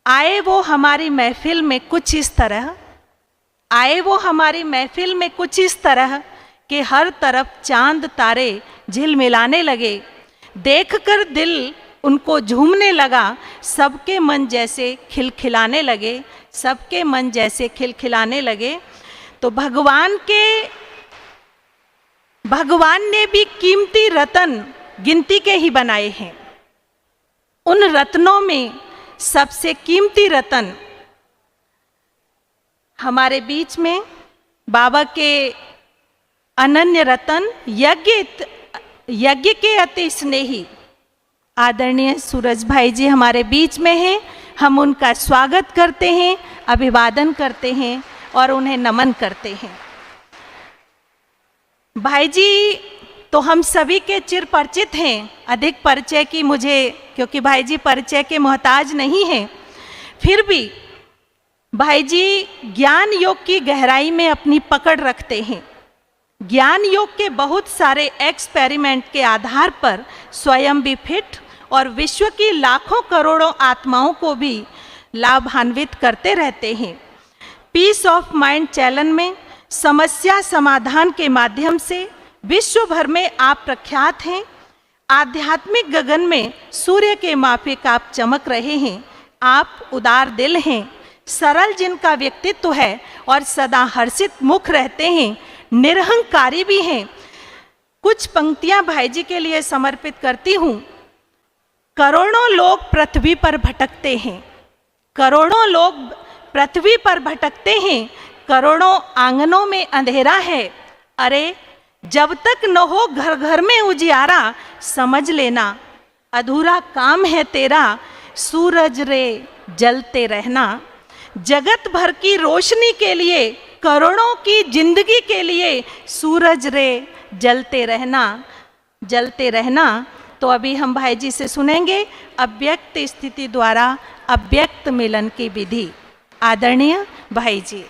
आए वो हमारी महफिल में कुछ इस तरह, आए वो हमारी महफिल में कुछ इस तरह कि हर तरफ चांद तारे झिलमिलाने लगे। देखकर दिल उनको झूमने लगा, सबके मन जैसे खिलखिलाने लगे, सबके मन जैसे खिलखिलाने लगे। तो भगवान ने भी कीमती रतन गिनती के ही बनाए हैं। उन रत्नों में सबसे कीमती रतन हमारे बीच में बाबा के अनन्य रतन यज्ञ के अति स्नेही आदरणीय सूरज भाई जी हमारे बीच में हैं। हम उनका स्वागत करते हैं, अभिवादन करते हैं और उन्हें नमन करते हैं। भाई जी तो हम सभी के चिर परिचित हैं, अधिक परिचय की मुझे, क्योंकि भाई जी परिचय के मोहताज नहीं हैं, फिर भी भाई जी ज्ञान योग की गहराई में अपनी पकड़ रखते हैं। ज्ञान योग के बहुत सारे एक्सपेरिमेंट के आधार पर स्वयं भी फिट और विश्व की लाखों करोड़ों आत्माओं को भी लाभान्वित करते रहते हैं। पीस ऑफ माइंड चैनल में समस्या समाधान के माध्यम से विश्व भर में आप प्रख्यात हैं। आध्यात्मिक गगन में सूर्य के माफिक आप चमक रहे हैं। आप उदार दिल हैं, सरल जिनका व्यक्तित्व है और सदा हर्षित मुख रहते हैं, निरहंकारी भी हैं। कुछ पंक्तियां भाई जी के लिए समर्पित करती हूं। करोड़ों लोग पृथ्वी पर भटकते हैं, करोड़ों लोग पृथ्वी पर भटकते हैं, करोड़ों आंगनों में अंधेरा है। अरे जब तक न हो घर घर में उजियारा, समझ लेना अधूरा काम है तेरा। सूरज रे जलते रहना, जगत भर की रोशनी के लिए, करोड़ों की जिंदगी के लिए सूरज रे जलते रहना, जलते रहना। तो अभी हम भाई जी से सुनेंगे अव्यक्त स्थिति द्वारा अव्यक्त मिलन की विधि। आदरणीय भाई जी।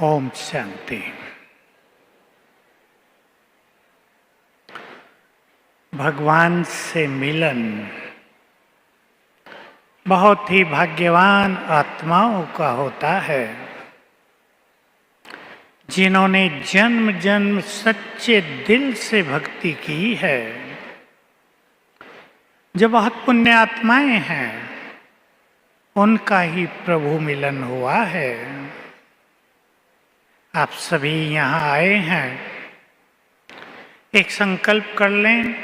ओम शांति। भगवान से मिलन बहुत ही भाग्यवान आत्माओं का होता है, जिन्होंने जन्म जन्म सच्चे दिल से भक्ति की है। जो बहुत पुण्य आत्माएं हैं, उनका ही प्रभु मिलन हुआ है। आप सभी यहाँ आए हैं, एक संकल्प कर लें,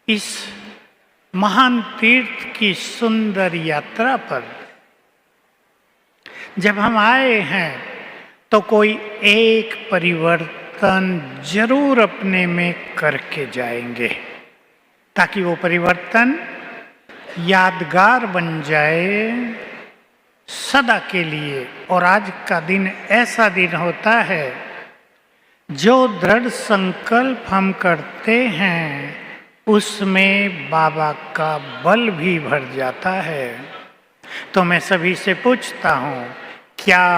इस महान तीर्थ की सुंदर यात्रा पर जब हम आए हैं तो कोई एक परिवर्तन जरूर अपने में करके जाएंगे, ताकि वो परिवर्तन यादगार बन जाए सदा के लिए। और आज का दिन ऐसा दिन होता है, जो दृढ़ संकल्प हम करते हैं उसमें बाबा का बल भी भर जाता है। तो मैं सभी से पूछता हूँ, क्या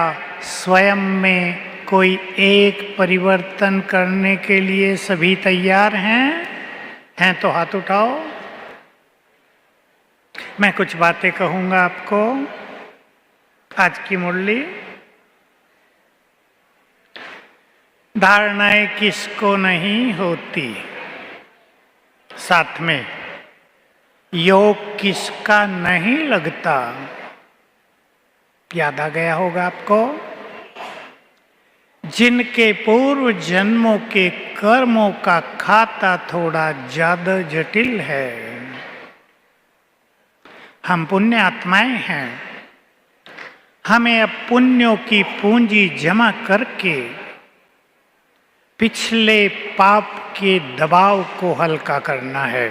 स्वयं में कोई एक परिवर्तन करने के लिए सभी तैयार हैं? हैं तो हाथ उठाओ। मैं कुछ बातें कहूँगा आपको। आज की मुरली, धारणाएं किसको नहीं होती, साथ में योग किसका नहीं लगता, याद आ गया होगा आपको। जिनके पूर्व जन्मों के कर्मों का खाता थोड़ा ज्यादा जटिल है। हम पुण्य आत्माएं हैं, हमें अब पुण्यों की पूंजी जमा करके पिछले पाप के दबाव को हल्का करना है।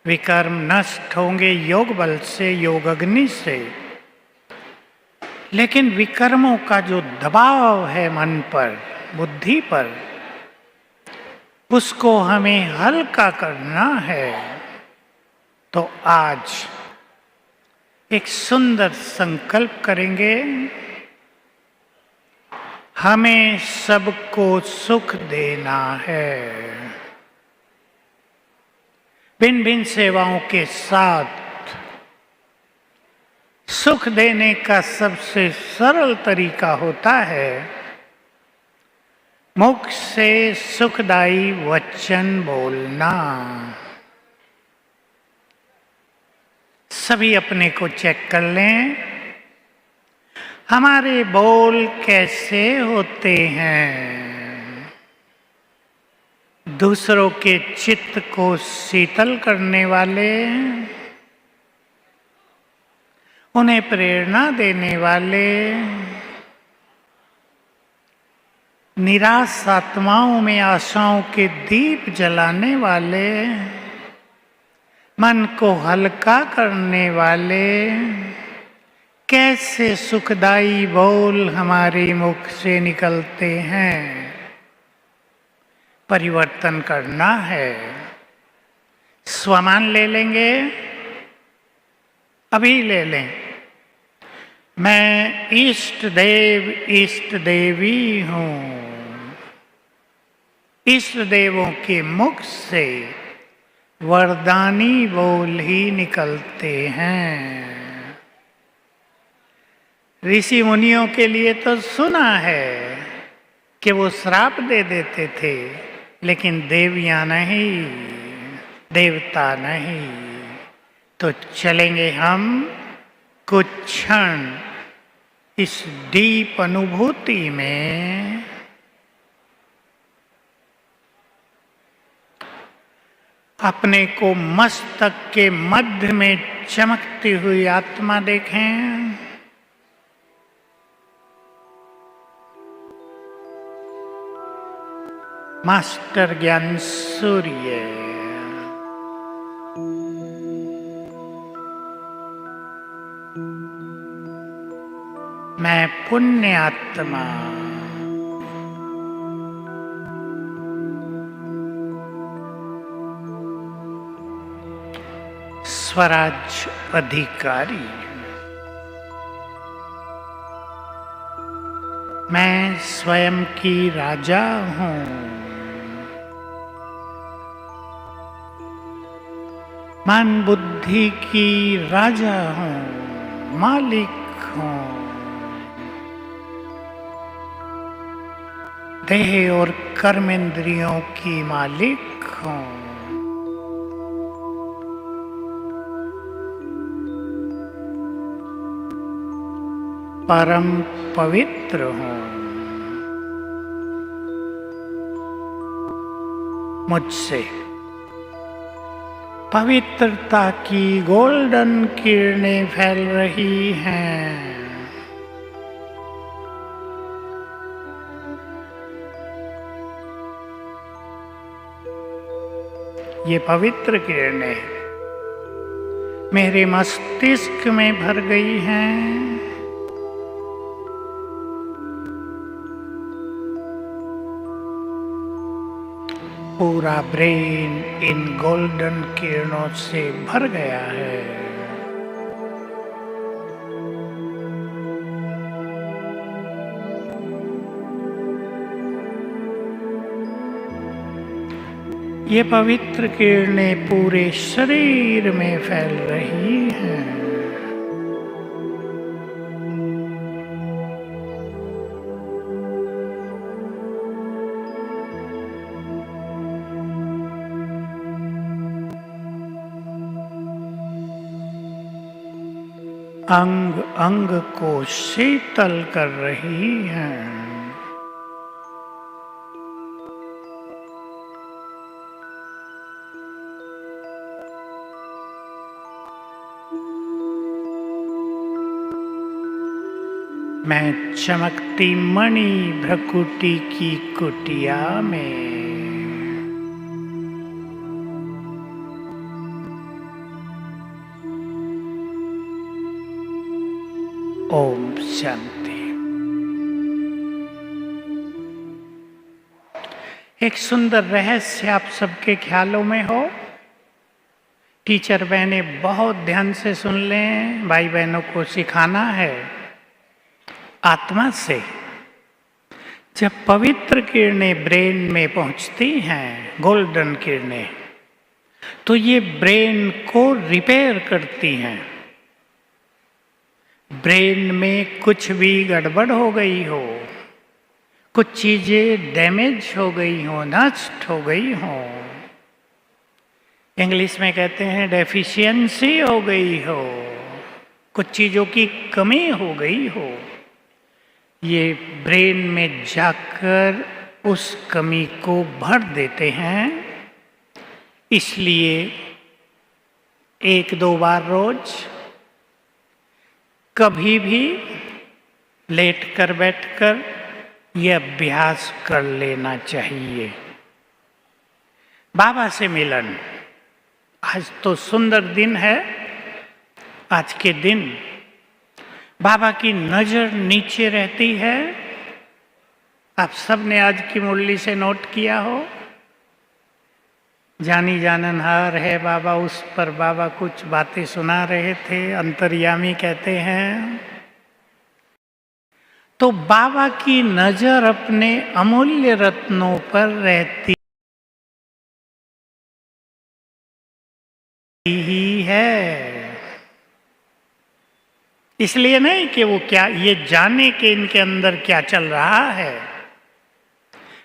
विकर्म नष्ट होंगे योग बल से, योग अग्नि से, लेकिन विकर्मों का जो दबाव है मन पर, बुद्धि पर, उसको हमें हल्का करना है। तो आज एक सुंदर संकल्प करेंगे, हमें सबको सुख देना है। भिन्न भिन्न सेवाओं के साथ सुख देने का सबसे सरल तरीका होता है मुख से सुखदायी वचन बोलना। सभी अपने को चेक कर लें, हमारे बोल कैसे होते हैं। दूसरों के चित्त को शीतल करने वाले, उन्हें प्रेरणा देने वाले, निराश आत्माओं में आशाओं के दीप जलाने वाले, मन को हल्का करने वाले, कैसे सुखदायी बोल हमारे मुख से निकलते हैं। परिवर्तन करना है। स्वमान ले लेंगे, अभी ले लें। मैं इष्ट देव इष्ट देवी हूँ। इष्ट देवों के मुख से वरदानी बोल ही निकलते हैं। ऋषि मुनियों के लिए तो सुना है कि वो श्राप दे देते थे, लेकिन देवियां नहीं, देवता नहीं। तो चलेंगे हम कुछ क्षण इस डीप अनुभूति में। अपने को मस्तक के मध्य में चमकती हुई आत्मा देखें। मास्टर ज्ञान सूर्य, मैं पुण्य आत्मा, स्वराज अधिकारी, मैं स्वयं की राजा हूँ। मन बुद्धि की राजा हूँ, मालिक हूँ। देह और कर्मेंद्रियों की मालिक हूँ। परम पवित्र हूँ। मुझसे पवित्रता की गोल्डन किरणें फैल रही हैं। ये पवित्र किरणें मेरे मस्तिष्क में भर गई हैं। पूरा ब्रेन इन गोल्डन किरणों से भर गया है। ये पवित्र किरणें पूरे शरीर में फैल रही हैं। अंग अंग को शीतल कर रही हैं। मैं चमकती मणि भ्रकुटी की कुटिया में। ओम शांति। एक सुंदर रहस्य आप सबके ख्यालों में हो। टीचर बहनें बहुत ध्यान से सुन लें, भाई बहनों को सिखाना है। आत्मा से जब पवित्र किरणें ब्रेन में पहुंचती हैं, गोल्डन किरणें, तो ये ब्रेन को रिपेयर करती हैं। ब्रेन में कुछ भी गड़बड़ हो गई हो, कुछ चीजें डैमेज हो गई हो, नष्ट हो गई हो, इंग्लिश में कहते हैं डेफिशिएंसी हो गई हो, कुछ चीजों की कमी हो गई हो, ये ब्रेन में जाकर उस कमी को भर देते हैं। इसलिए 1-2 बार रोज कभी भी लेट कर बैठकर यह अभ्यास कर लेना चाहिए। बाबा से मिलन, आज तो सुंदर दिन है। आज के दिन बाबा की नजर नीचे रहती है। आप सब ने आज की मुरली से नोट किया हो, जानी जाननहार है बाबा, उस पर बाबा कुछ बातें सुना रहे थे, अंतर्यामी कहते हैं। तो बाबा की नजर अपने अमूल्य रत्नों पर रहती ही है। इसलिए नहीं कि वो क्या ये जाने के इनके अंदर क्या चल रहा है,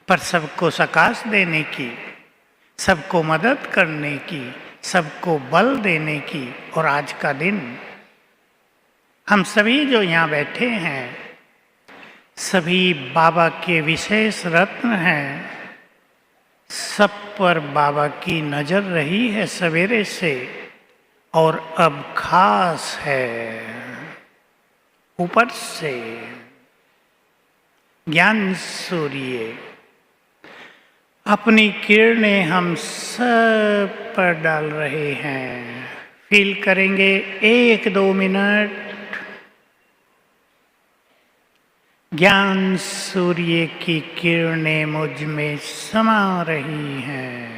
पर सबको सकाश देने की, सबको मदद करने की, सबको बल देने की। और आज का दिन हम सभी जो यहाँ बैठे हैं, सभी बाबा के विशेष रत्न हैं। सब पर बाबा की नजर रही है सवेरे से, और अब खास है ऊपर से ज्ञान सूर्य अपनी किरणें हम सब पर डाल रहे हैं। फील करेंगे 1-2 मिनट ज्ञान सूर्य की किरणें मुझ में समा रही हैं।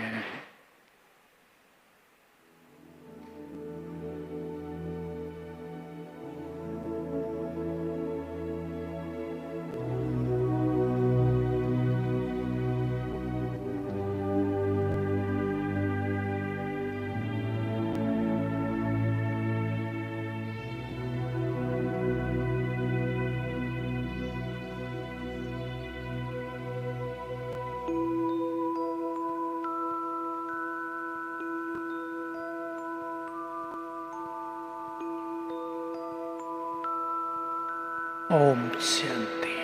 ओम शांति।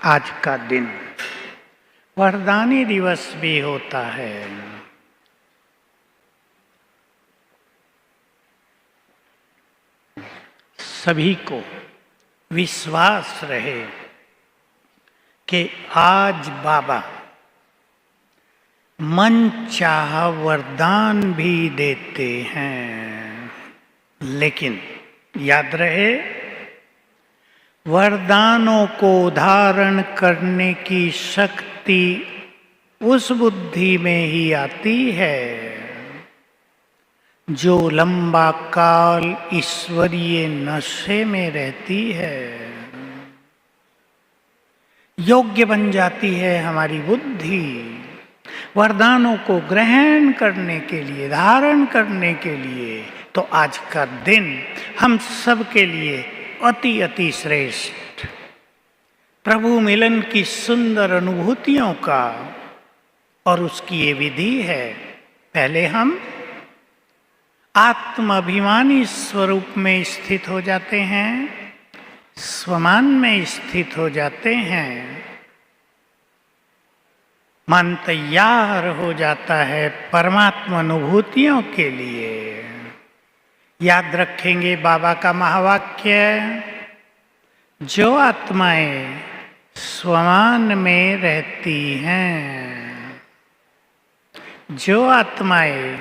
आज का दिन वरदानी दिवस भी होता है। सभी को विश्वास रहे कि आज बाबा मन चाहा वरदान भी देते हैं, लेकिन याद रहे वरदानों को धारण करने की शक्ति उस बुद्धि में ही आती है जो लंबा काल ईश्वरीय नशे में रहती है। योग्य बन जाती है हमारी बुद्धि वरदानों को ग्रहण करने के लिए, धारण करने के लिए। तो आज का दिन हम सब के लिए अति अति श्रेष्ठ प्रभु मिलन की सुंदर अनुभूतियों का, और उसकी ये विधि है। पहले हम आत्माभिमानी स्वरूप में स्थित हो जाते हैं, स्वमान में स्थित हो जाते हैं, मन तैयार हो जाता है परमात्मा अनुभूतियों के लिए। याद रखेंगे बाबा का महावाक्य, जो आत्माएं स्वमान में रहती हैं, जो आत्माएं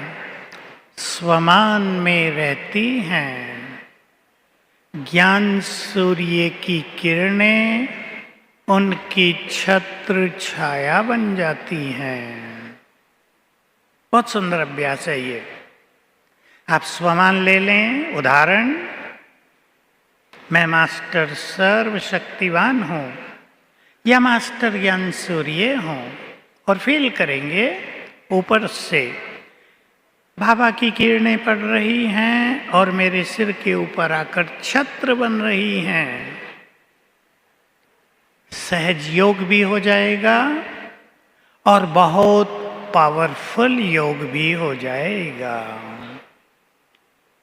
स्वमान में रहती हैं, ज्ञान सूर्य की किरणें उनकी छत्र छाया बन जाती हैं। बहुत सुंदर अभ्यास है ये। आप स्वमान ले लें। उदाहरण, मैं मास्टर सर्वशक्तिवान हूँ या मास्टर ज्ञान सूर्य हूँ, और फील करेंगे ऊपर से बाबा की किरणें पड़ रही हैं और मेरे सिर के ऊपर आकर छत्र बन रही हैं। सहज योग भी हो जाएगा और बहुत पावरफुल योग भी हो जाएगा।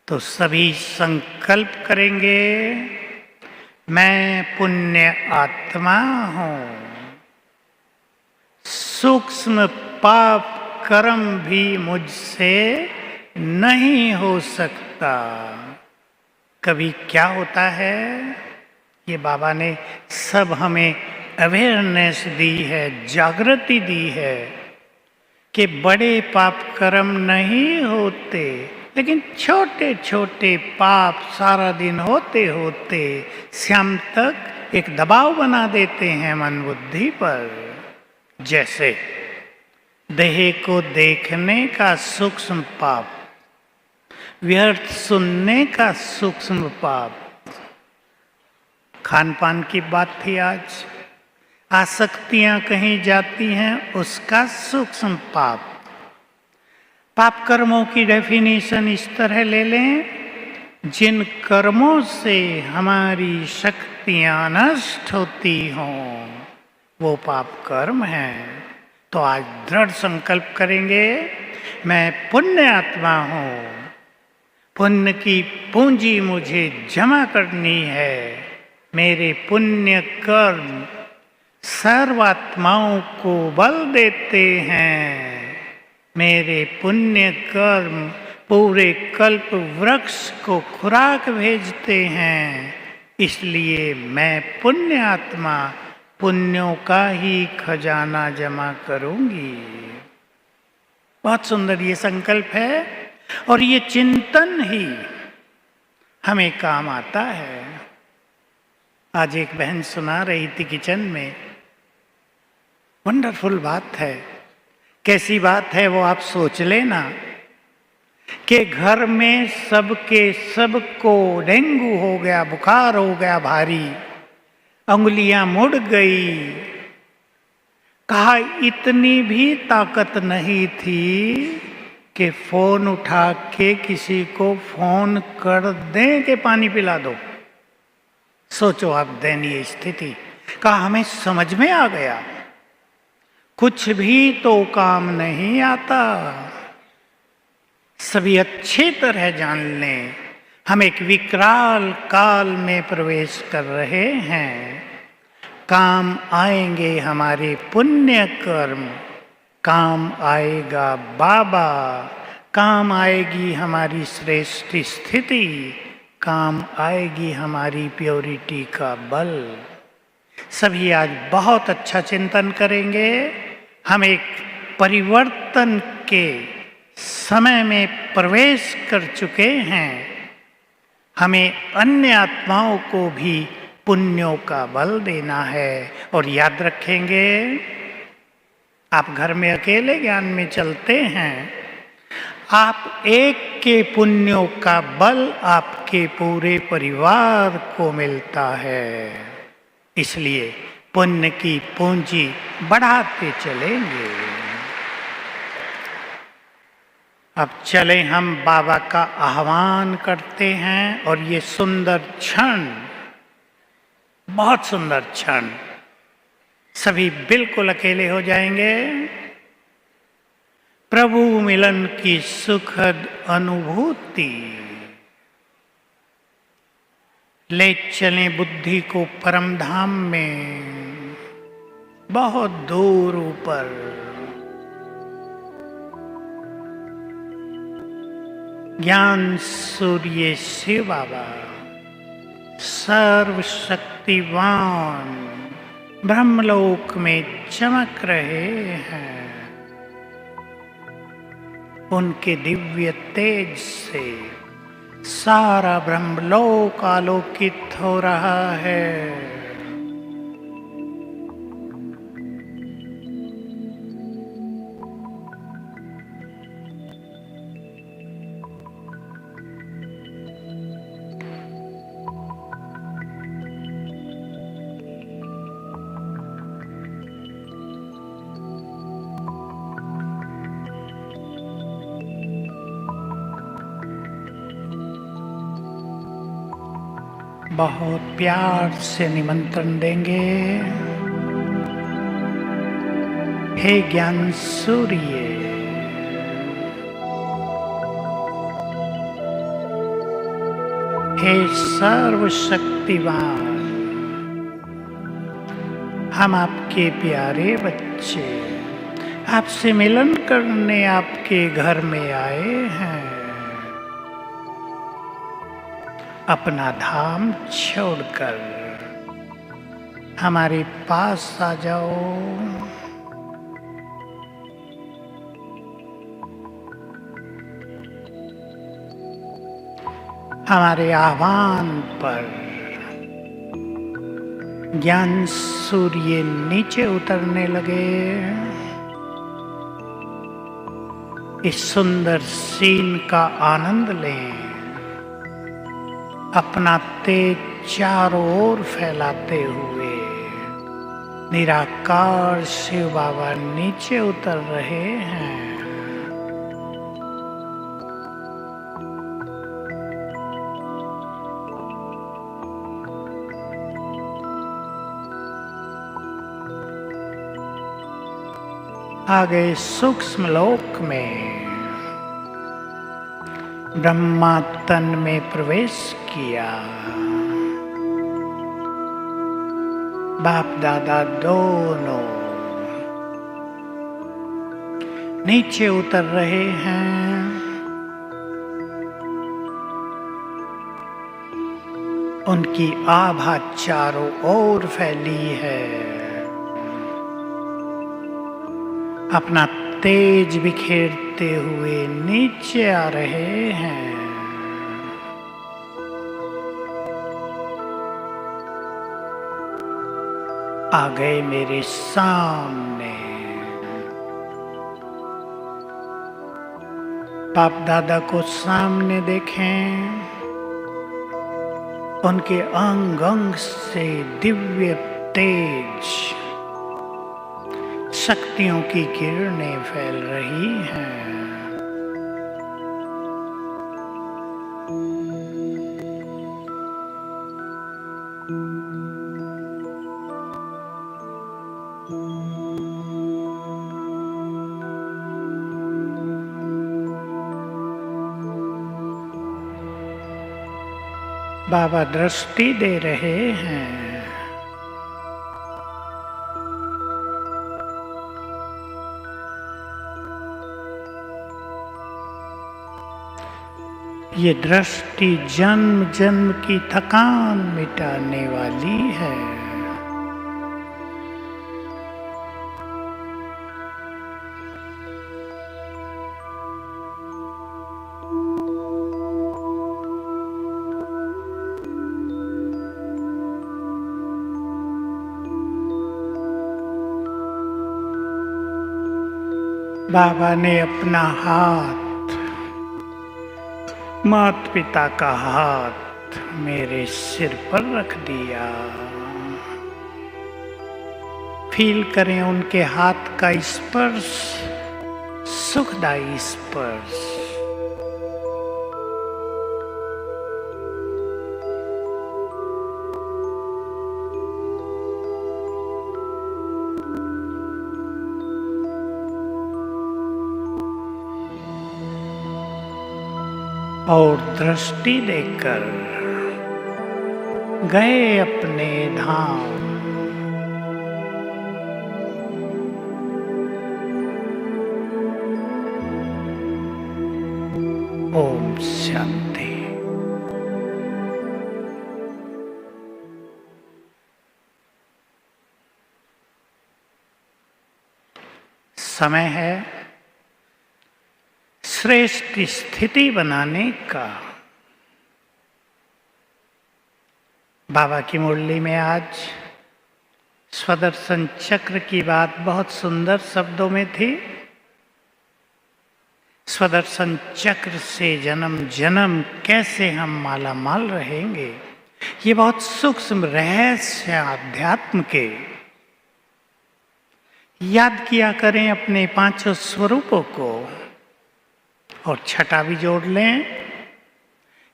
तो सभी संकल्प करेंगे, मैं पुण्य आत्मा हूं, सूक्ष्म पाप कर्म भी मुझसे नहीं हो सकता। कभी क्या होता है, ये बाबा ने सब हमें अवेयरनेस दी है, जागृति दी है कि बड़े पाप कर्म नहीं होते, लेकिन छोटे छोटे पाप सारा दिन होते होते शाम तक एक दबाव बना देते हैं मन बुद्धि पर। जैसे देह को देखने का सूक्ष्म पाप, व्यर्थ सुनने का सूक्ष्म पाप, खान पान की बात थी आज, आसक्तियां कहीं जाती हैं उसका सूक्ष्म पाप। पाप कर्मों की डेफिनेशन इस तरह ले लें, जिन कर्मों से हमारी शक्तियां नष्ट होती हों वो पाप कर्म हैं। तो आज दृढ़ संकल्प करेंगे, मैं पुण्य आत्मा हूं, पुण्य की पूंजी मुझे जमा करनी है। मेरे पुण्य कर्म सर्वात्माओं को बल देते हैं, मेरे पुण्य कर्म पूरे कल्प वृक्ष को खुराक भेजते हैं। इसलिए मैं पुण्य आत्मा पुण्यों का ही खजाना जमा करूंगी। बहुत सुंदर ये संकल्प है और ये चिंतन ही हमें काम आता है। आज एक बहन सुना रही थी किचन में, वंडरफुल बात है। कैसी बात है वो आप सोच लेना कि घर में सबको डेंगू हो गया, बुखार हो गया भारी, अंगुलियां मुड़ गई। कहा इतनी भी ताकत नहीं थी कि फोन उठा के किसी को फोन कर दें कि पानी पिला दो। सोचो आप दयनीय स्थिति। कहा हमें समझ में आ गया, कुछ भी तो काम नहीं आता। सभी अच्छी तरह जान लें, हम एक विकराल काल में प्रवेश कर रहे हैं। काम आएंगे हमारे पुण्य कर्म, काम आएगा बाबा, काम आएगी हमारी श्रेष्ठ स्थिति, काम आएगी हमारी प्योरिटी का बल। सभी आज बहुत अच्छा चिंतन करेंगे। हम एक परिवर्तन के समय में प्रवेश कर चुके हैं। हमें अन्य आत्माओं को भी पुण्यों का बल देना है। और याद रखेंगे, आप घर में अकेले ज्ञान में चलते हैं, आप एक के पुण्यों का बल आपके पूरे परिवार को मिलता है। इसलिए पुण्य की पूंजी बढ़ाते चलेंगे। अब चले हम बाबा का आह्वान करते हैं और ये सुंदर क्षण, बहुत सुंदर क्षण, सभी बिल्कुल अकेले हो जाएंगे। प्रभु मिलन की सुखद अनुभूति ले चलें बुद्धि को परम धाम में, बहुत दूर ऊपर। ज्ञान सूर्य शिव बाबा सर्वशक्तिवान ब्रह्मलोक में चमक रहे हैं। उनके दिव्य तेज से सारा ब्रह्मलोक आलोकित हो रहा है। बहुत प्यार से निमंत्रण देंगे। हे ज्ञान सूर्य, हे सर्वशक्तिवान, हम आपके प्यारे बच्चे आपसे मिलन करने आपके घर में आए हैं। अपना धाम छोड़कर हमारे पास आ जाओ। हमारे आह्वान पर ज्ञान सूर्य नीचे उतरने लगे। इस सुंदर सीन का आनंद लें। अपना तेज चारों ओर फैलाते हुए निराकार शिव बाबा नीचे उतर रहे हैं। आ गए सूक्ष्म लोक में। ब्रह्मा तन में प्रवेश किया। बाप दादा दोनों नीचे उतर रहे हैं। उनकी आभा चारों ओर फैली है। अपना तेज बिखेरते हुए नीचे आ रहे हैं। आ गए मेरे सामने। बाप दादा को सामने देखें। उनके अंग अंग से दिव्य तेज शक्तियों की किरणें फैल रही हैं। बाबा दृष्टि दे रहे हैं। ये दृष्टि जन्म जन्म की थकान मिटाने वाली है। बाबा ने अपना हाथ, माता पिता का हाथ मेरे सिर पर रख दिया। फील करें उनके हाथ का स्पर्श, सुखदायी स्पर्श। और दृष्टि देकर गए अपने धाम। ओम शांति। समय है श्रेष्ठ स्थिति बनाने का। बाबा की मुरली में आज स्वदर्शन चक्र की बात बहुत सुंदर शब्दों में थी। स्वदर्शन चक्र से जन्म जन्म कैसे हम माला माल रहेंगे, ये बहुत सूक्ष्म रहस्य है आध्यात्म के। याद किया करें अपने पांचों स्वरूपों को और छठा भी जोड़ लें।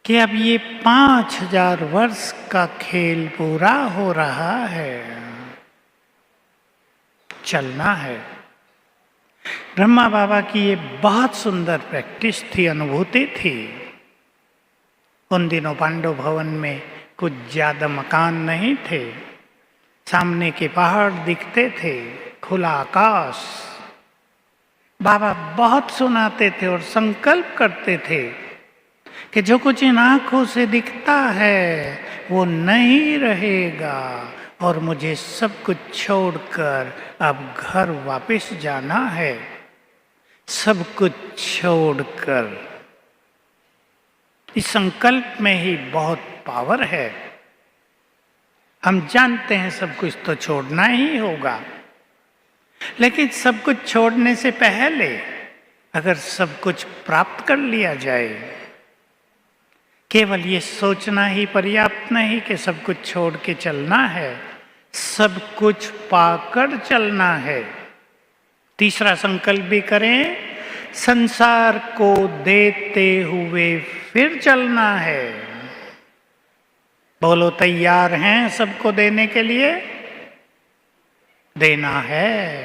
कि अब ये 5000 वर्ष का खेल पूरा हो रहा है, चलना है। ब्रह्मा बाबा की ये बहुत सुंदर प्रैक्टिस थी, अनुभूति थी। उन दिनों पांडव भवन में कुछ ज्यादा मकान नहीं थे, सामने के पहाड़ दिखते थे, खुला आकाश। बाबा बहुत सुनाते थे और संकल्प करते थे कि जो कुछ इन आंखों से दिखता है वो नहीं रहेगा और मुझे सब कुछ छोड़कर अब घर वापस जाना है। सब कुछ छोड़कर, इस संकल्प में ही बहुत पावर है। हम जानते हैं सब कुछ तो छोड़ना ही होगा, लेकिन सब कुछ छोड़ने से पहले अगर सब कुछ प्राप्त कर लिया जाए, केवल ये सोचना ही पर्याप्त नहीं कि सब कुछ छोड़ के चलना है, सब कुछ पाकर चलना है। तीसरा संकल्प भी करें, संसार को देते हुए फिर चलना है। बोलो, तैयार हैं सबको देने के लिए? देना है।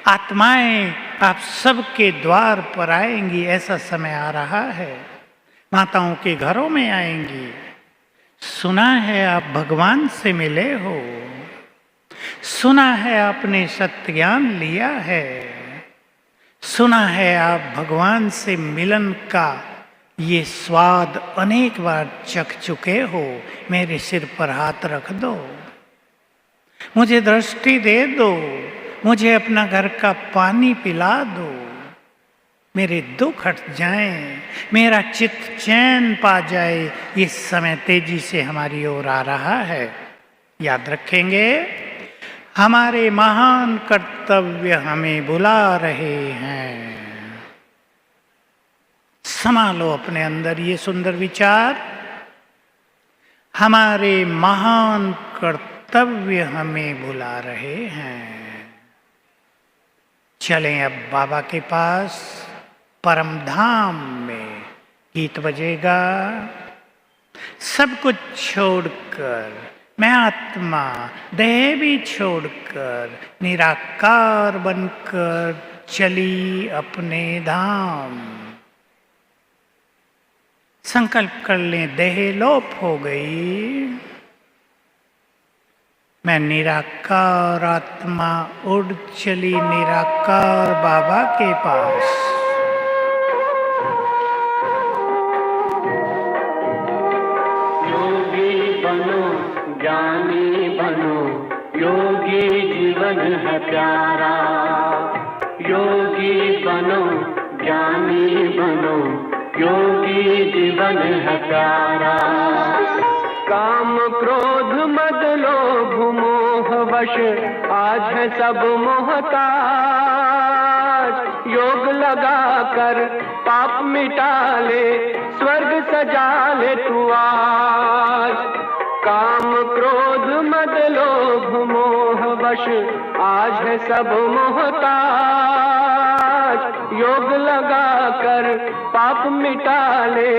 आत्माएं आप सबके द्वार पर आएंगी, ऐसा समय आ रहा है। माताओं के घरों में आएंगी। सुना है आप भगवान से मिले हो, सुना है आपने सत्य ज्ञान लिया है, सुना है आप भगवान से मिलन का ये स्वाद अनेक बार चख चुके हो। मेरे सिर पर हाथ रख दो, मुझे दृष्टि दे दो, मुझे अपना घर का पानी पिला दो, मेरे दुख हट जाएं, मेरा चित्त चैन पा जाए। ये समय तेजी से हमारी ओर आ रहा है। याद रखेंगे, हमारे महान कर्तव्य हमें बुला रहे हैं। संभालो अपने अंदर ये सुंदर विचार, हमारे महान कर्तव्य हमें बुला रहे हैं। चलें अब बाबा के पास, परम धाम में। गीत बजेगा, सब कुछ छोड़कर, मैं आत्मा देह भी छोड़कर निराकार बनकर चली अपने धाम। संकल्प कर लें, देह लोप हो गई, मैं निराकार आत्मा उड़ चली निराकार बाबा के पास। योगी बनो, ज्ञानी बनो, योगी जीवन है प्यारा। योगी बनो, ज्ञानी बनो, योगी जीवन है प्यारा। काम क्रोध मद लोभ मोह वश आज है सब मोहताज। योग लगा कर पाप मिटा ले, स्वर्ग सजा ले तू आज। काम क्रोध मद लोभ मोह वश आज है सब मोहताज। योग लगा कर पाप मिटा ले,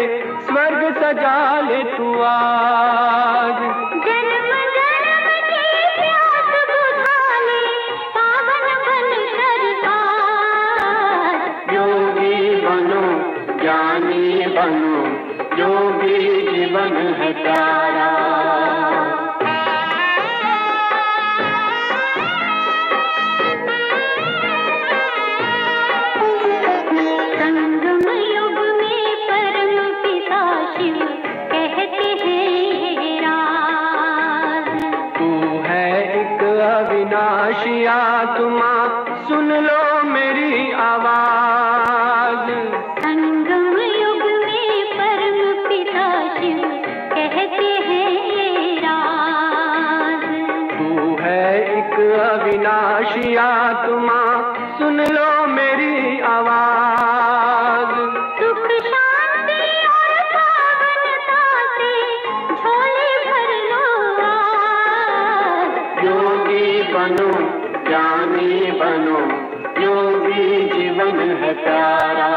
स्वर्ग सजा ले तू आज। जन्म जन्म की प्यास बुझा ले, पावन बन कर आज। योगी बनो, ज्ञानी बनो, योगी जीवन है प्यारा। संगम युग में परम पिता शिव कहते हैं राज। तू है एक अविनाशी आत्मा, सुन लो मेरी आवाज। संगम युग में परम पिता शिव कहते हैं राज। तू है एक अविनाशी आत्मा, सुन लो मेरी आवाज। सुख शांति और पावनता से झोले भर लो आज। योगी बनो, ज्ञानी बनो, योगी जीवन है प्यारा।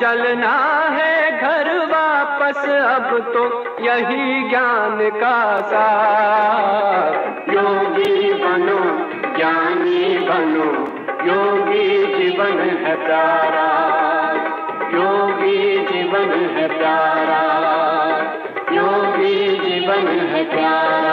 चलना है घर वापस, अब तो यही ज्ञान का सार। योगी बनो ज्ञानी बनो, योगी जीवन है प्यारा, योगी जीवन है प्यारा, योगी जीवन है प्यारा।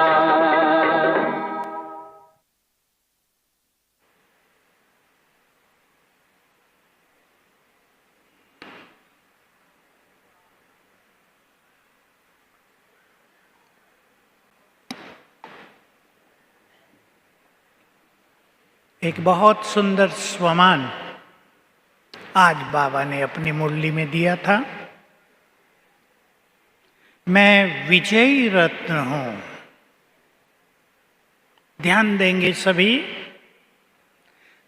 एक बहुत सुंदर स्वमान आज बाबा ने अपनी मुरली में दिया था। मैं विजयी रत्न हूं। ध्यान देंगे सभी।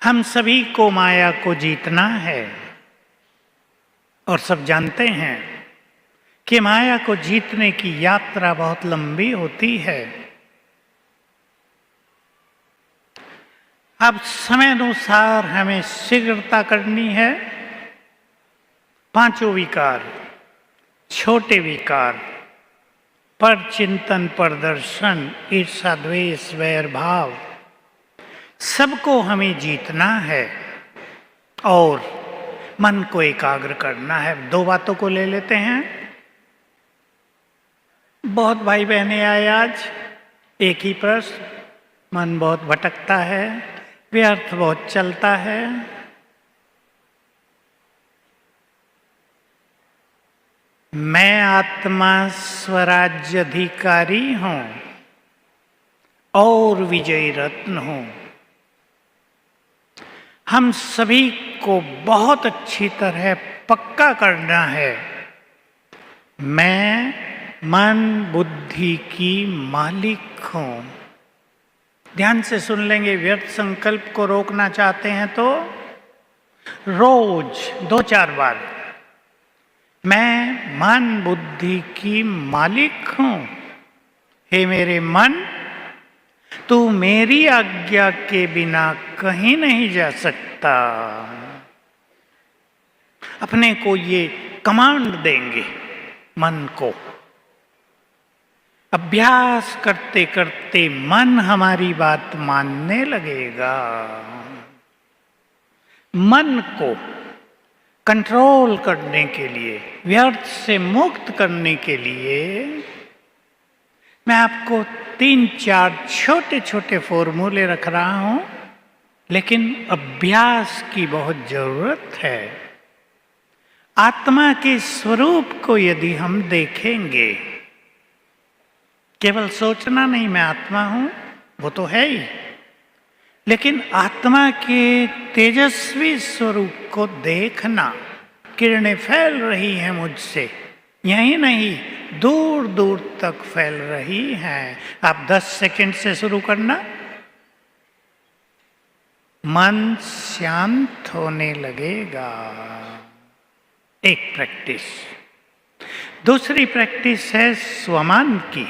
हम सभी को माया को जीतना है और सब जानते हैं कि माया को जीतने की यात्रा बहुत लंबी होती है। अब समय अनुसार हमें शीघ्रता करनी है। पांचों विकार, छोटे विकार, पर चिंतन, पर दर्शन, ईर्षा, द्वेष, वैर भाव, सबको हमें जीतना है और मन को एकाग्र करना है। दो बातों को ले लेते हैं। बहुत भाई बहनें आए आज। एक ही प्रश्न, मन बहुत भटकता है, व्यर्थ बहुत चलता है। मैं आत्मा स्वराज्य अधिकारी हूं और विजयी रत्न हूं। हम सभी को बहुत अच्छी तरह पक्का करना है, मैं मन बुद्धि की मालिक हूं। ध्यान से सुन लेंगे। व्यर्थ संकल्प को रोकना चाहते हैं तो रोज 2-4 बार, मैं मन बुद्धि की मालिक हूं। हे मेरे मन, तू मेरी आज्ञा के बिना कहीं नहीं जा सकता। अपने को ये कमांड देंगे मन को। अभ्यास करते करते मन हमारी बात मानने लगेगा। मन को कंट्रोल करने के लिए, व्यर्थ से मुक्त करने के लिए मैं आपको 3-4 छोटे छोटे फॉर्मूले रख रहा हूं, लेकिन अभ्यास की बहुत जरूरत है। आत्मा के स्वरूप को यदि हम देखेंगे, केवल सोचना नहीं मैं आत्मा हूं, वो तो है ही, लेकिन आत्मा के तेजस्वी स्वरूप को देखना। किरणें फैल रही हैं मुझसे, यही नहीं दूर दूर तक फैल रही हैं। आप 10 सेकंड से शुरू करना। मन शांत होने लगेगा। एक प्रैक्टिस। दूसरी प्रैक्टिस है स्वमान की।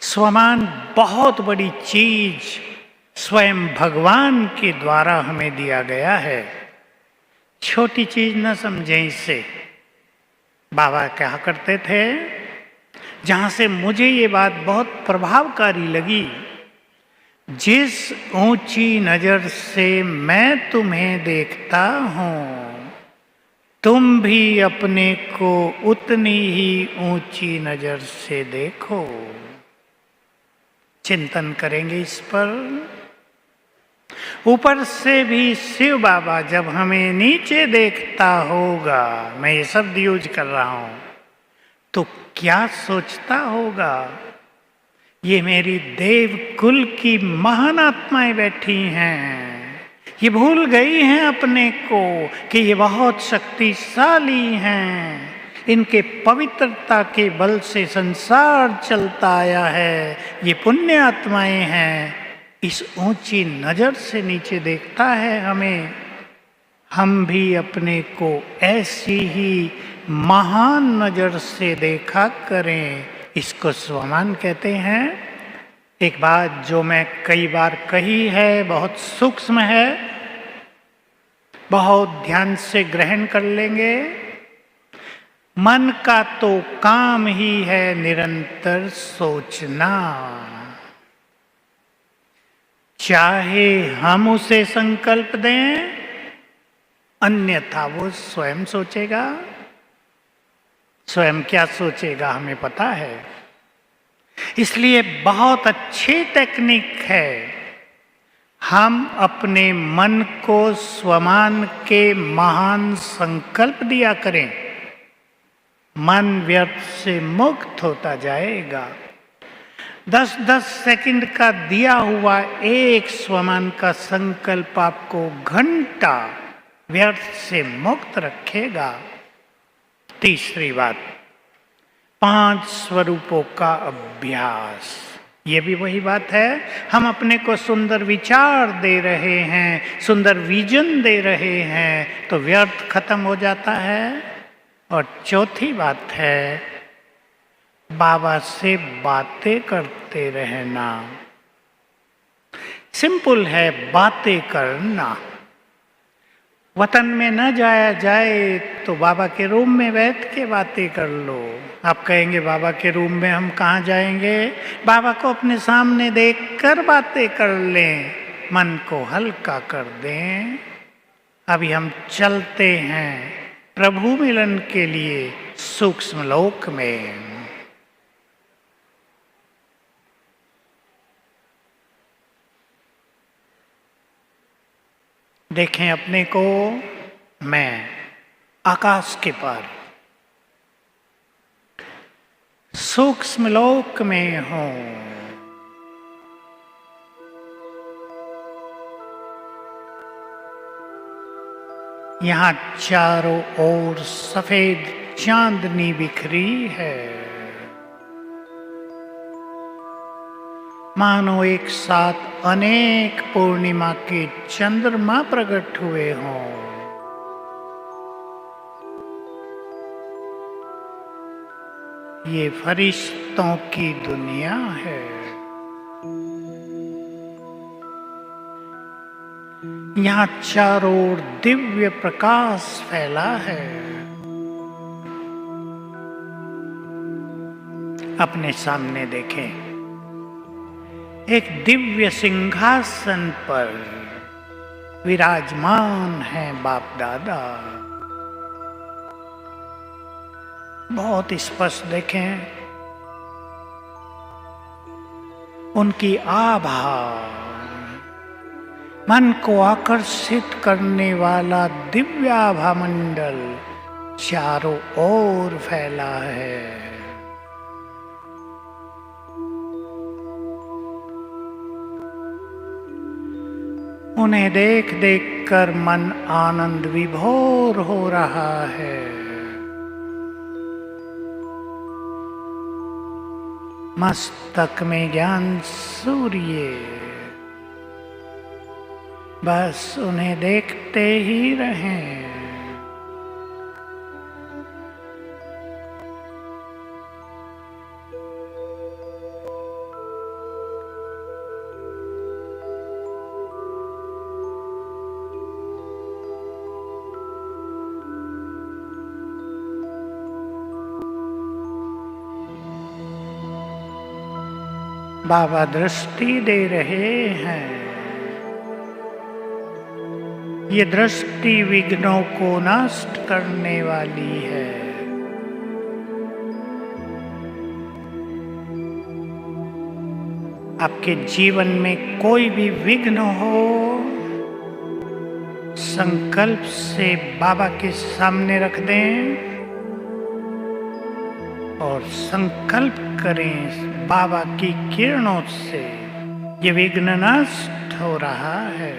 स्वमान बहुत बड़ी चीज स्वयं भगवान के द्वारा हमें दिया गया है। छोटी चीज न समझें इसे। बाबा क्या करते थे, जहां से मुझे ये बात बहुत प्रभावकारी लगी, जिस ऊंची नजर से मैं तुम्हें देखता हूं, तुम भी अपने को उतनी ही ऊंची नजर से देखो। चिंतन करेंगे इस पर। ऊपर से भी शिव बाबा जब हमें नीचे देखता होगा, मैं ये शब्द यूज कर रहा हूं, तो क्या सोचता होगा, ये मेरी देव कुल की महान आत्माएं बैठी हैं, ये भूल गई हैं अपने को कि ये बहुत शक्तिशाली हैं, इनके पवित्रता के बल से संसार चलता आया है, ये पुण्य आत्माएं हैं। इस ऊंची नजर से नीचे देखता है हमें। हम भी अपने को ऐसी ही महान नजर से देखा करें। इसको स्वमान कहते हैं। एक बात जो मैं कई बार कही है, बहुत सूक्ष्म है, बहुत ध्यान से ग्रहण कर लेंगे। मन का तो काम ही है निरंतर सोचना, चाहे हम उसे संकल्प दें, अन्यथा वो स्वयं सोचेगा। स्वयं क्या सोचेगा हमें पता है। इसलिए बहुत अच्छी टेक्निक है, हम अपने मन को स्वमान के महान संकल्प दिया करें, मन व्यर्थ से मुक्त होता जाएगा। 10-10 सेकंड का दिया हुआ एक स्वमान का संकल्प आपको घंटा व्यर्थ से मुक्त रखेगा। तीसरी बात, 5 स्वरूपों का अभ्यास। ये भी वही बात है, हम अपने को सुंदर विचार दे रहे हैं, सुंदर विजन दे रहे हैं, तो व्यर्थ खत्म हो जाता है। और चौथी बात है, बाबा से बातें करते रहना। सिंपल है बातें करना। वतन में न जाया जाए तो बाबा के रूम में बैठ के बातें कर लो। आप कहेंगे बाबा के रूम में हम कहाँ जाएंगे? बाबा को अपने सामने देखकर बातें कर लें, मन को हल्का कर दें। अभी हम चलते हैं प्रभु मिलन के लिए सूक्ष्म लोक में। देखें अपने को, मैं आकाश के पार सूक्ष्म लोक में हूं। यहां चारों ओर सफेद चांदनी बिखरी है, मानो एक साथ अनेक पूर्णिमा के चंद्रमा प्रकट हुए हों। ये फरिश्तों की दुनिया है। यहाँ चारों ओर दिव्य प्रकाश फैला है। अपने सामने देखें, एक दिव्य सिंहासन पर विराजमान है बाप दादा। बहुत स्पष्ट देखें, उनकी आभा, मन को आकर्षित करने वाला दिव्य आभा मंडल चारों ओर फैला है। उन्हें देख देख कर मन आनंद विभोर हो रहा है। मस्तक में ज्ञान सूर्य, बस उन्हें देखते ही रहें। बाबा दृष्टि दे रहे हैं। ये दृष्टि विघ्नों को नष्ट करने वाली है। आपके जीवन में कोई भी विघ्न हो, संकल्प से बाबा के सामने रख दें और संकल्प करें बाबा की किरणों से ये विघ्न नष्ट हो रहा है।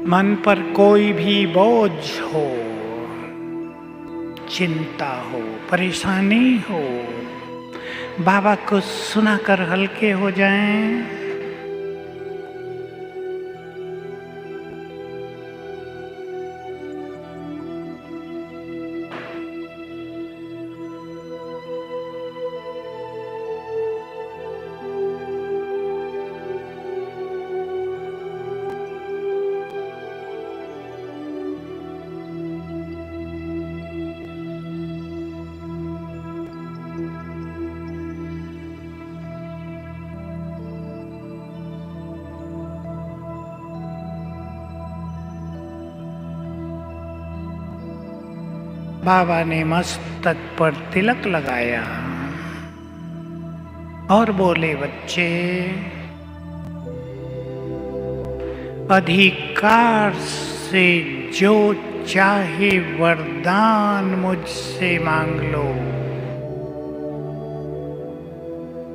मन पर कोई भी बोझ हो, चिंता हो, परेशानी हो, बाबा को सुनाकर हल्के हो जाएं। बाबा ने मस्तक पर तिलक लगाया और बोले, बच्चे, अधिकार से जो चाहे वरदान मुझसे मांग लो।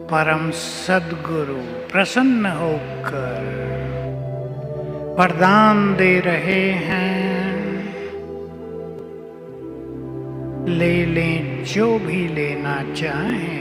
परम सद्गुरु प्रसन्न होकर वरदान दे रहे हैं। ले लें जो भी लेना चाहें।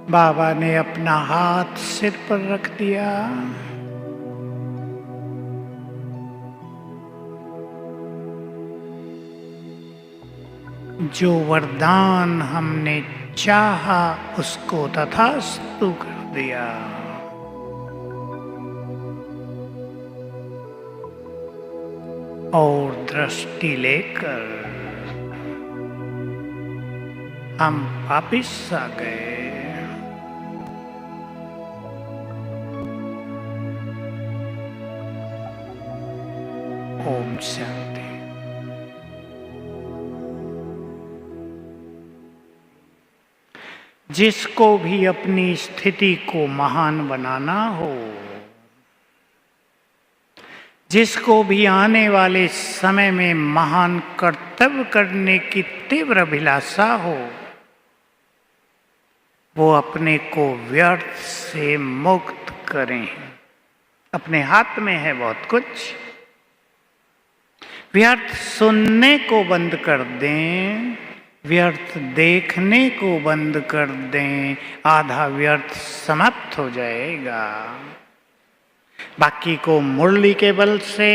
बाबा ने अपना हाथ सिर पर रख दिया। जो वरदान हमने चाहा उसको तथास्तु कर दिया। और दृष्टि लेकर हम वापिस आ गए। ओम शांति। जिसको भी अपनी स्थिति को महान बनाना हो, जिसको भी आने वाले समय में महान कर्तव्य करने की तीव्र अभिलाषा हो, वो अपने को व्यर्थ से मुक्त करें। अपने हाथ में है बहुत कुछ। व्यर्थ सुनने को बंद कर दें, व्यर्थ देखने को बंद कर दें, आधा व्यर्थ समाप्त हो जाएगा। बाकी को मुरली के बल से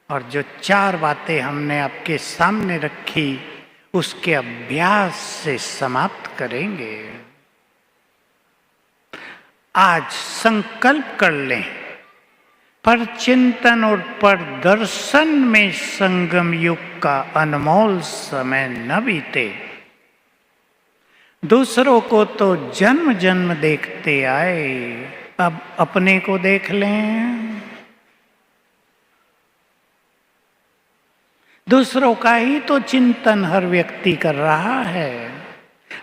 और जो 4 बातें हमने आपके सामने रखी उसके अभ्यास से समाप्त करेंगे। आज संकल्प कर लें, पर चिंतन और पर दर्शन में संगम युग का अनमोल समय न बीते। दूसरों को तो जन्म जन्म देखते आए, अब अपने को देख लें। दूसरों का ही तो चिंतन हर व्यक्ति कर रहा है।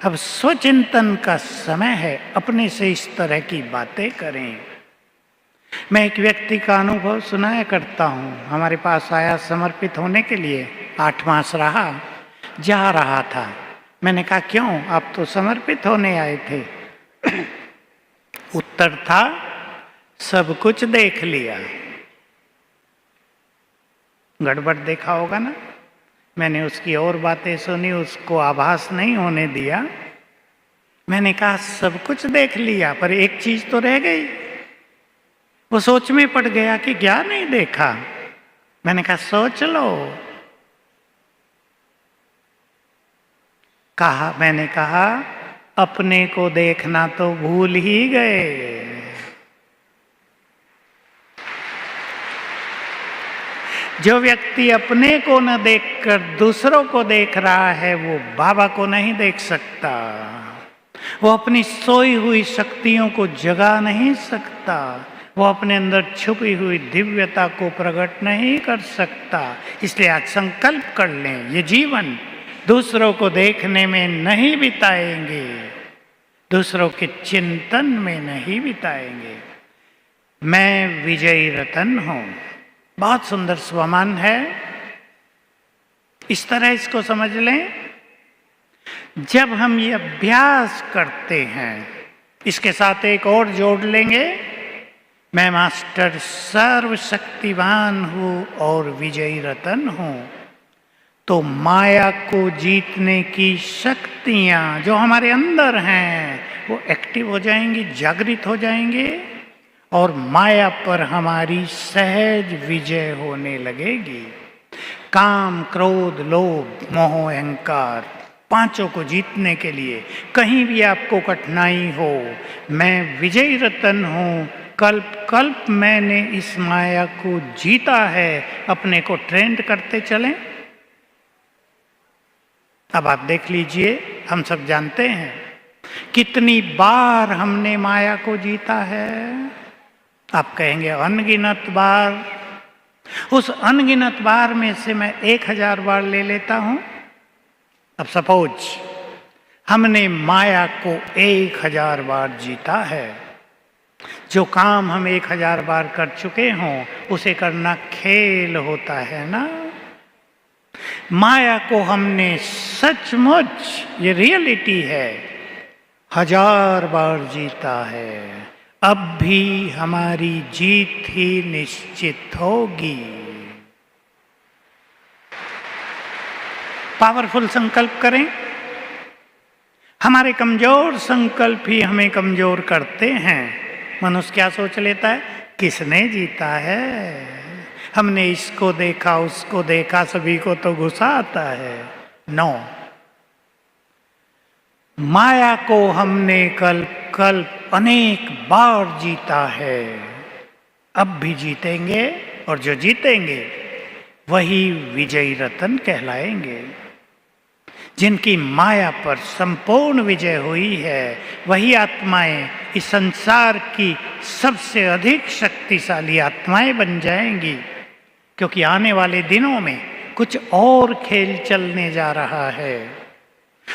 अब स्वचिंतन का समय है, अपने से इस तरह की बातें करें। मैं एक व्यक्ति का अनुभव सुनाया करता हूँ। हमारे पास आया समर्पित होने के लिए, 8 मास रहा, जा रहा था। मैंने कहा, क्यों? आप तो समर्पित होने आए थे। उत्तर था, सब कुछ देख लिया। गड़बड़ देखा होगा ना। मैंने उसकी और बातें सुनी, उसको आभास नहीं होने दिया। मैंने कहा, सब कुछ देख लिया, पर एक चीज तो रह गई। वो सोच में पड़ गया कि क्या नहीं देखा। मैंने कहा, सोच लो। मैंने कहा, अपने को देखना तो भूल ही गए। जो व्यक्ति अपने को न देखकर दूसरों को देख रहा है, वो बाबा को नहीं देख सकता। वो अपनी सोई हुई शक्तियों को जगा नहीं सकता। वो अपने अंदर छुपी हुई दिव्यता को प्रकट नहीं कर सकता। इसलिए आज संकल्प कर लें, ये जीवन दूसरों को देखने में नहीं बिताएंगे, दूसरों के चिंतन में नहीं बिताएंगे। मैं विजयी रतन हूं। बहुत सुंदर स्वमान है। इस तरह इसको समझ लें। जब हम ये अभ्यास करते हैं, इसके साथ एक और जोड़ लेंगे, मैं मास्टर सर्वशक्तिवान हूं और विजयी रतन हूं, तो माया को जीतने की शक्तियां जो हमारे अंदर हैं वो एक्टिव हो जाएंगी, जागृत हो जाएंगे और माया पर हमारी सहज विजय होने लगेगी। काम, क्रोध, लोभ, मोह, अहंकार, पांचों को जीतने के लिए कहीं भी आपको कठिनाई हो, मैं विजयी रतन हूं, कल्प कल्प मैंने इस माया को जीता है, अपने को ट्रेंड करते चलें। अब आप देख लीजिए, हम सब जानते हैं कितनी बार हमने माया को जीता है। आप कहेंगे अनगिनत बार। उस अनगिनत बार में से मैं 1000 बार ले लेता हूं। अब सपोज हमने माया को 1000 बार जीता है। जो काम हम 1000 बार कर चुके हों उसे करना खेल होता है ना। माया को हमने सचमुच, ये रियलिटी है, 1000 बार जीता है। अब भी हमारी जीत ही निश्चित होगी। पावरफुल संकल्प करें। हमारे कमजोर संकल्प ही हमें कमजोर करते हैं। मनुष्य क्या सोच लेता है, किसने जीता है, हमने इसको देखा उसको देखा, सभी को तो गुस्सा आता है। नो, माया को हमने कल्प कल्प अनेक बार जीता है, अब भी जीतेंगे, और जो जीतेंगे वही विजयी रतन कहलाएंगे। जिनकी माया पर संपूर्ण विजय हुई है वही आत्माएं इस संसार की सबसे अधिक शक्तिशाली आत्माएं बन जाएंगी। क्योंकि आने वाले दिनों में कुछ और खेल चलने जा रहा है।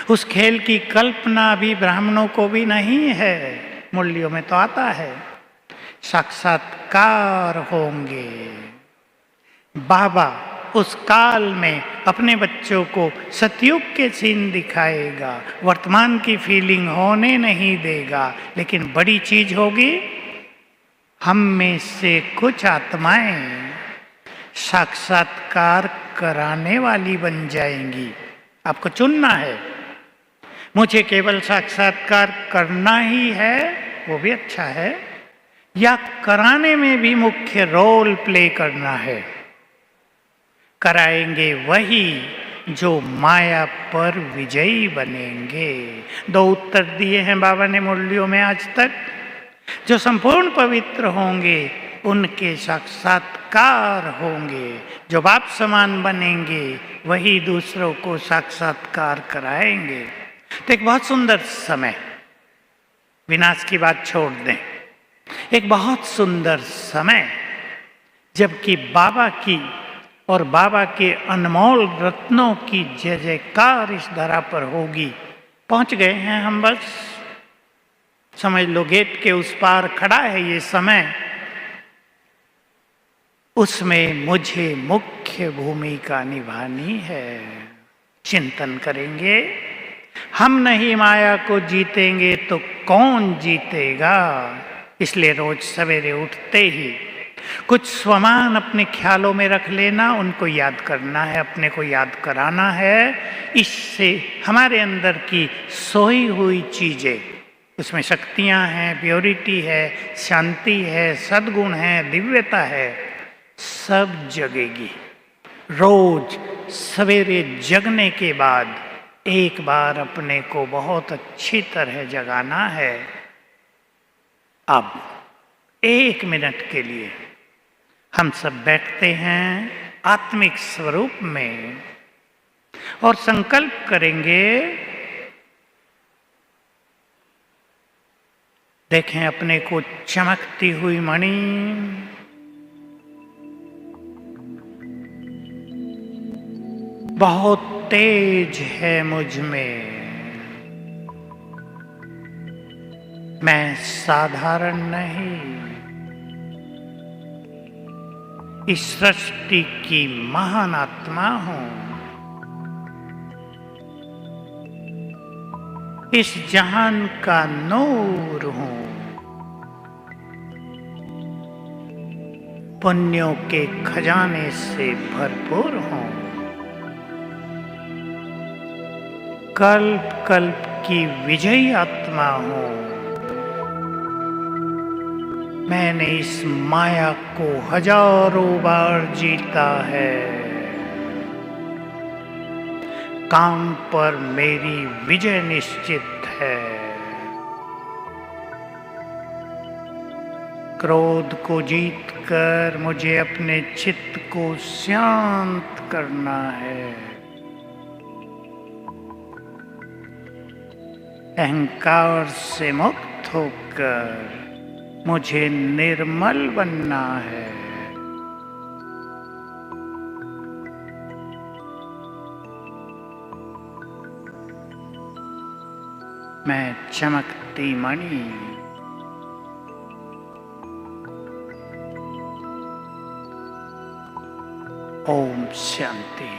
उस खेल की कल्पना भी ब्राह्मणों को भी नहीं है, मुरलियों में तो आता है। साक्षात्कार होंगे। बाबा उस काल में अपने बच्चों को सतयुग के सीन दिखाएगा, वर्तमान की फीलिंग होने नहीं देगा। लेकिन बड़ी चीज होगी, हम में से कुछ आत्माएं साक्षात्कार कराने वाली बन जाएंगी। आपको चुनना है। मुझे केवल साक्षात्कार करना ही है, वो भी अच्छा है, या कराने में भी मुख्य रोल प्ले करना है। कराएंगे वही जो माया पर विजयी बनेंगे। 2 उत्तर दिए हैं बाबा ने मुरलियों में आज तक। जो संपूर्ण पवित्र होंगे उनके साक्षात्कार होंगे। जो बाप समान बनेंगे वही दूसरों को साक्षात्कार कराएंगे। तो एक बहुत सुंदर समय, विनाश की बात छोड़ दें, एक बहुत सुंदर समय जबकि बाबा की और बाबा के अनमोल रत्नों की जय जयकार इस धरा पर होगी। पहुंच गए हैं हम, बस समझ लो गेट के उस पार खड़ा है ये समय। उसमें मुझे मुख्य भूमिका निभानी है। चिंतन करेंगे, हम नहीं माया को जीतेंगे तो कौन जीतेगा। इसलिए रोज सवेरे उठते ही कुछ स्वमान अपने ख्यालों में रख लेना, उनको याद करना है, अपने को याद कराना है। इससे हमारे अंदर की सोई हुई चीजें, उसमें शक्तियां हैं, प्योरिटी है, शांति है, सद्गुण है, दिव्यता है, सब जगेगी। रोज सवेरे जगने के बाद एक बार अपने को बहुत अच्छी तरह जगाना है। अब 1 मिनट के लिए हम सब बैठते हैं आत्मिक स्वरूप में और संकल्प करेंगे। देखें अपने को चमकती हुई मणि, बहुत तेज है मुझ में, मैं साधारण नहीं, इस सृष्टि की महान आत्मा हूं, इस जहान का नूर हूं, पुण्यों के खजाने से भरपूर हूं, कल्प कल्प की विजयी आत्मा हूं, मैंने इस माया को हजारों बार जीता है, काम पर मेरी विजय निश्चित है, क्रोध को जीतकर मुझे अपने चित्त को शांत करना है, अहंकार से मुक्त होकर मुझे निर्मल बनना है, मैं चमकती मणि, ओम शांति।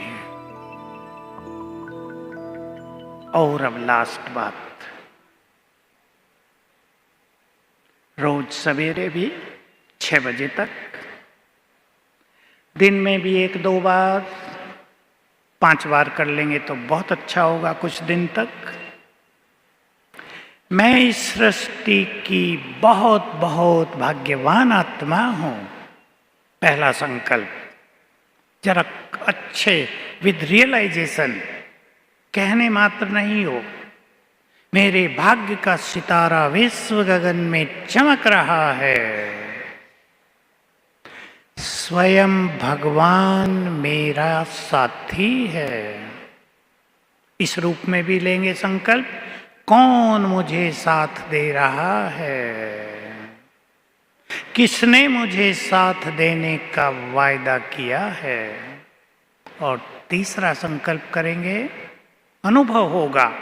और अब लास्ट बात, रोज सवेरे भी 6 बजे तक, दिन में भी 1-2 बार, 5 बार कर लेंगे तो बहुत अच्छा होगा कुछ दिन तक। मैं इस सृष्टि की बहुत बहुत भाग्यवान आत्मा हूं। पहला संकल्प जरा अच्छे विद रियलाइजेशन, कहने मात्र नहीं हो, मेरे भाग्य का सितारा विश्व गगन में चमक रहा है, स्वयं भगवान मेरा साथी है। इस रूप में भी लेंगे संकल्प, कौन मुझे साथ दे रहा है, किसने मुझे साथ देने का वायदा किया है। और तीसरा संकल्प करेंगे, अनुभव होगा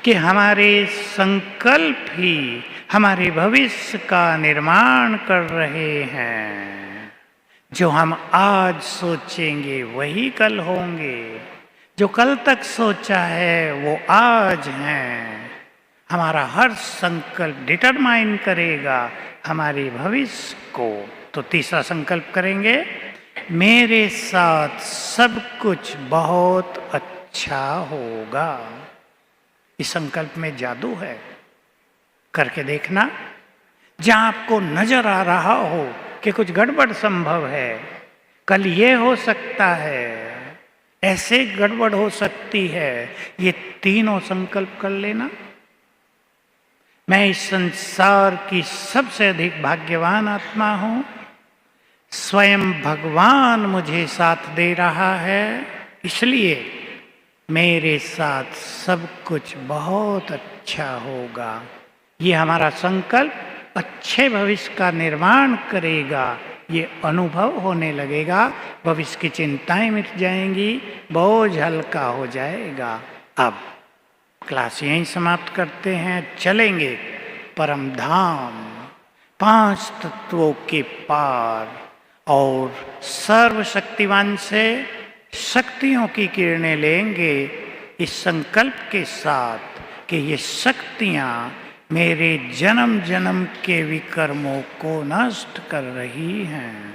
कि हमारे संकल्प ही हमारे भविष्य का निर्माण कर रहे हैं। जो हम आज सोचेंगे वही कल होंगे, जो कल तक सोचा है वो आज है। हमारा हर संकल्प डिटरमाइन करेगा हमारे भविष्य को। तो तीसरा संकल्प करेंगे, मेरे साथ सब कुछ बहुत अच्छा होगा। इस संकल्प में जादू है, करके देखना। जहां आपको नजर आ रहा हो कि कुछ गड़बड़ संभव है, कल ये हो सकता है, ऐसे गड़बड़ हो सकती है, ये तीनों संकल्प कर लेना। मैं इस संसार की सबसे अधिक भाग्यवान आत्मा हूं, स्वयं भगवान मुझे साथ दे रहा है, इसलिए मेरे साथ सब कुछ बहुत अच्छा होगा। ये हमारा संकल्प अच्छे भविष्य का निर्माण करेगा। ये अनुभव होने लगेगा, भविष्य की चिंताएं मिट जाएंगी, बोझ हल्का हो जाएगा। अब क्लास यहीं समाप्त करते हैं। चलेंगे परम धाम, 5 तत्वों के पार, और सर्वशक्तिवान से शक्तियों की किरणें लेंगे इस संकल्प के साथ कि ये शक्तियाँ मेरे जन्म जन्म के विकर्मों को नष्ट कर रही हैं।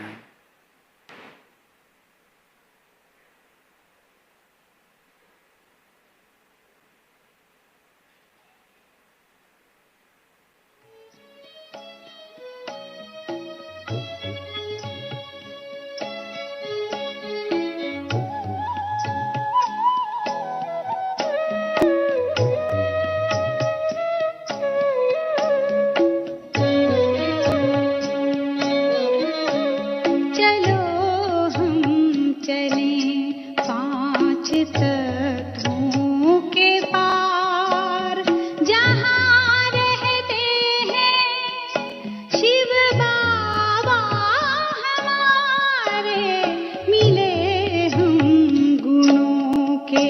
के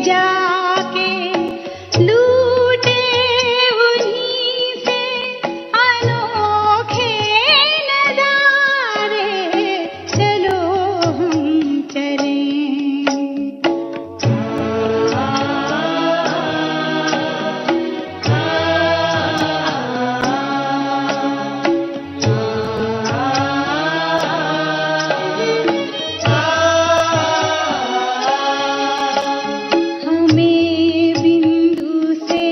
जाके लूटे उन्हीं से अनोखे नजारे, चलो हम चलें। हमें बिंदु से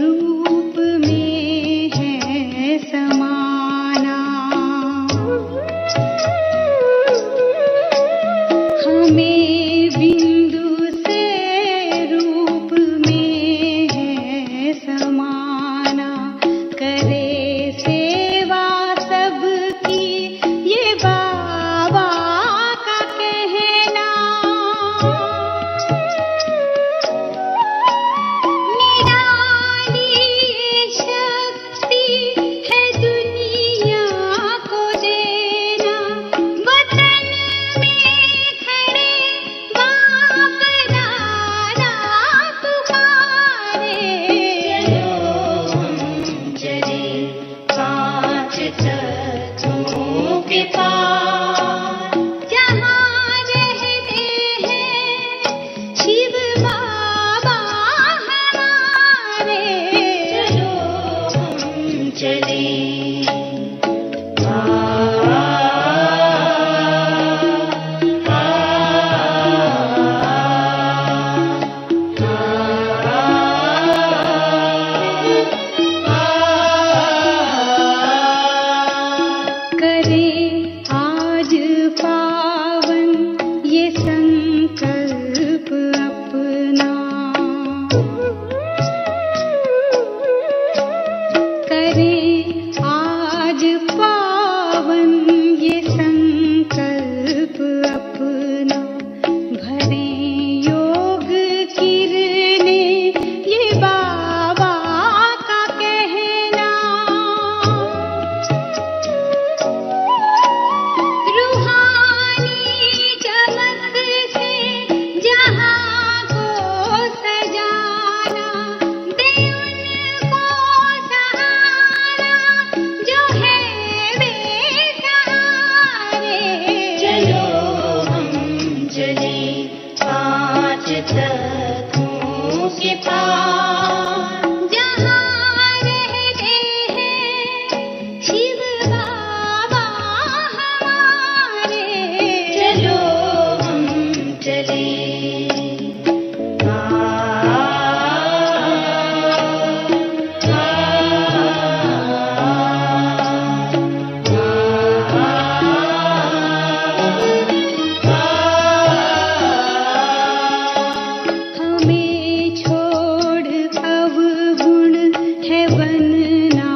रूप में है समाना, हमें बिंदु से रूप में है समाना, करे सेवा सबकी ये बाबा का कहना। निराली शक्ति है दुनिया को देना, वतन में खड़े बाप दादा पुकारे, चलो हम चले पांच तत्वों के पार, जहाँ रहते हैं शिव बाबा हमारे, चलो हम चले। करें आज पावन ये संकल्प अपना, करें आज पावन ये संकल्प अपना, भरें योग किरणें ये बाबा का कहना। रूहानी चमक से जहां को सजाना, दे उनको सहारा जो है बेसहारे, चलो हम चले पांच तत्वों के पार, जहां रहते हैं शिव बाबा हमारे, चलो हम चले। हमें छोड़ अवगुण है बनना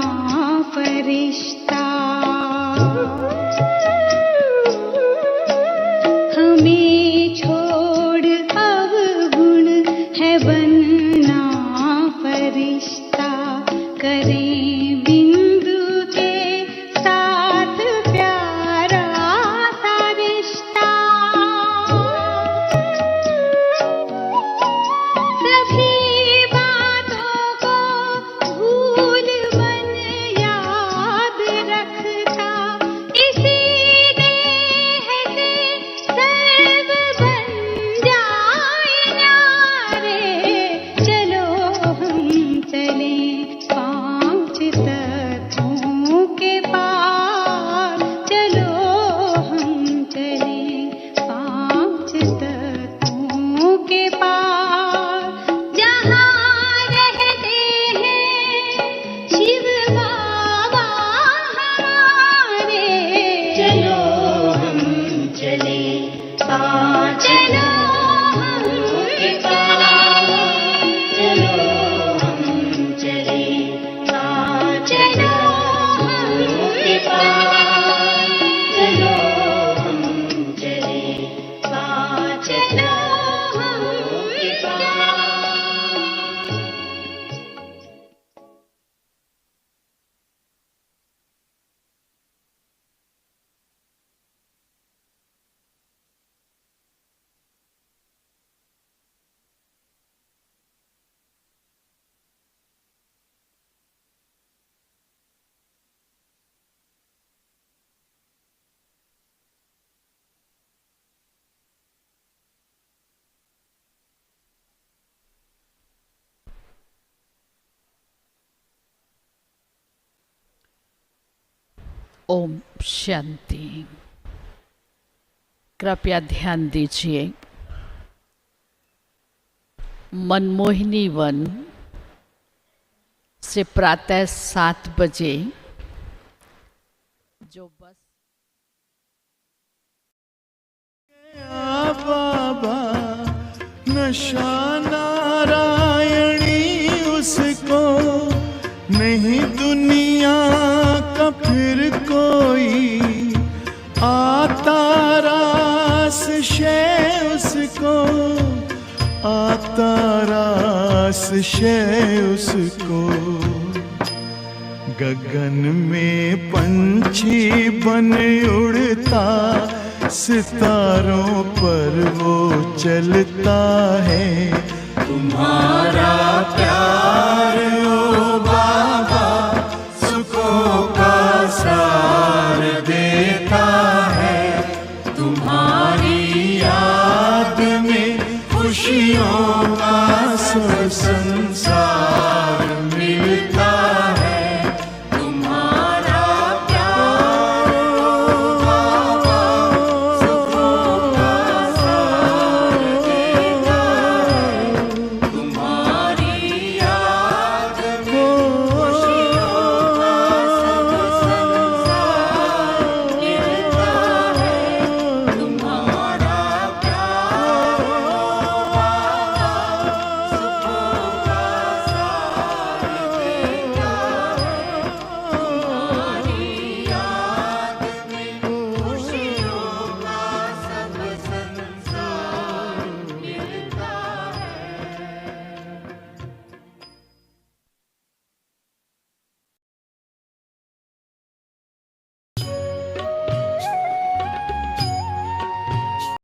फरिश्ता, हमें छोड़ अवगुण है बनना फरिश्ता, करें बिंदु के साथ प्यारा सा रिश्ता। सभी बातों को भूल मन याद रखता, इसी देह से सर्व बन जाए न्यारे, चलो हम चले पांच तत्वों के पार, चलो हम चले पांच तत्वों के पार, जहाँ रहते हैं शिव बाबा हमारे, चलो हम चले पांच, चलो हम पार, चलो हम चले पांच, चलो हम पार, चलो हम चले पांच, चलो हम पार। ओम शांति। कृपया ध्यान दीजिए, मनमोहिनी वन से प्रातः 7 बजे जो बस बाबा नशा नारायणी उसको नहीं दुनिया का फिर कोई आता रास शय उसको, आता रास शय उसको। गगन में पंछी बन उड़ता, सितारों पर वो चलता है। तुम्हारा प्यार ओ बाबा सुखों का सार देता है। तुम्हारी याद में खुशियों का सब संसार